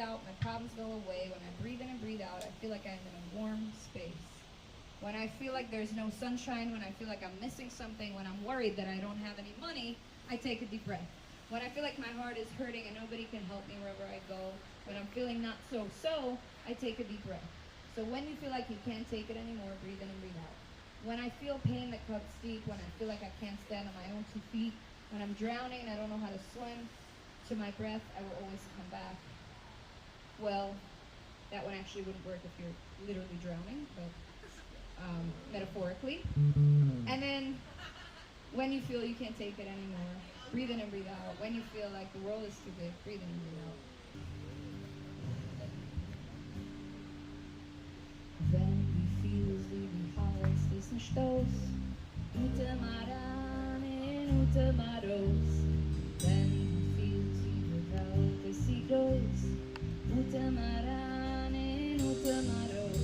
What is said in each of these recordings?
out, my problems go away. When I breathe in and breathe out, I feel like I'm in a warm space. When I feel like there's no sunshine, when I feel like I'm missing something, when I'm worried that I don't have any money, I take a deep breath. When I feel like my heart is hurting and nobody can help me wherever I go, when I'm feeling not so, I take a deep breath. So when you feel like you can't take it anymore, breathe in and breathe out. When I feel pain that cuts deep, when I feel like I can't stand on my own 2 feet, when I'm drowning and I don't know how to swim, to my breath, I will always come back. Well, that one actually wouldn't work if you're literally drowning, but metaphorically. And then, when you feel you can't take it anymore, breathe in and breathe out. When you feel like the world is too big, breathe in and breathe out. Wenn die Feels Haus ist ein Stoß, Utem Arein Utem Arois. Wenn die Feels Welt ist sie groß, Utem Arein Utem Arois.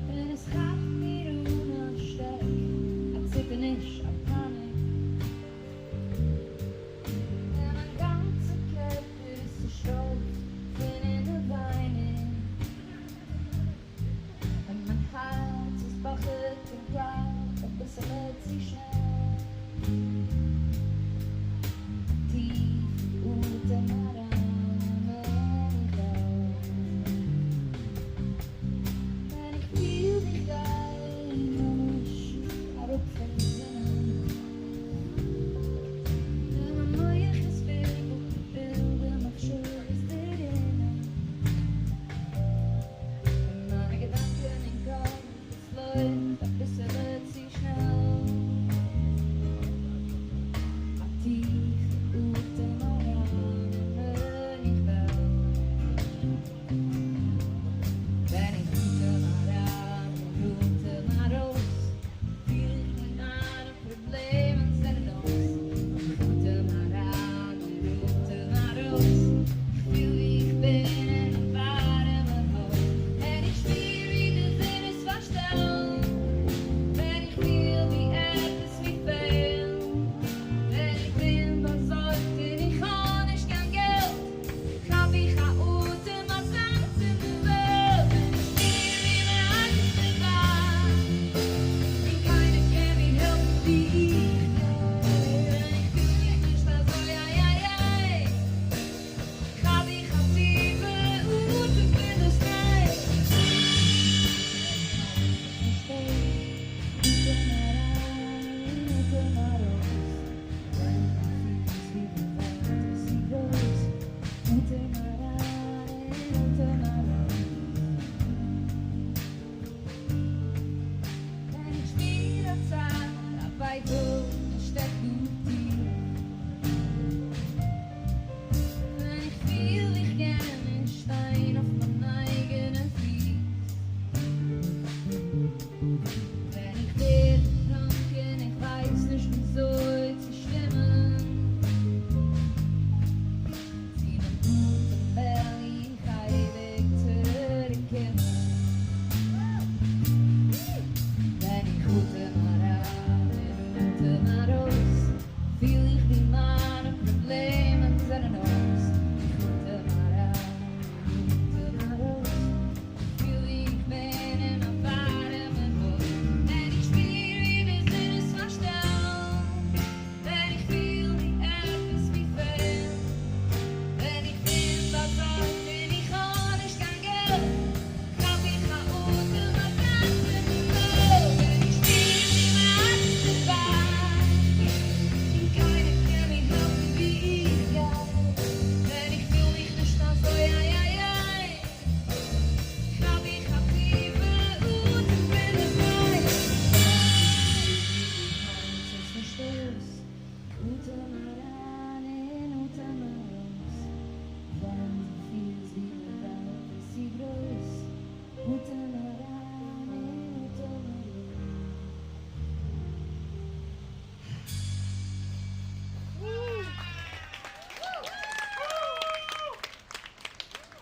Wenn es hat mir unersteckt, als ich nicht am Panik. Und mein ganzer Körper ist so stolz, bin in der Weine. Und mein Herz ist wachet und glaubt, ob es wird sie schnell. Tief unter meiner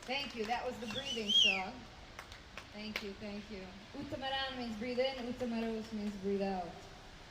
Thank you. That was the breathing song. Thank you, thank you. Utem Arein means breathe in, Utem Arois means breathe out.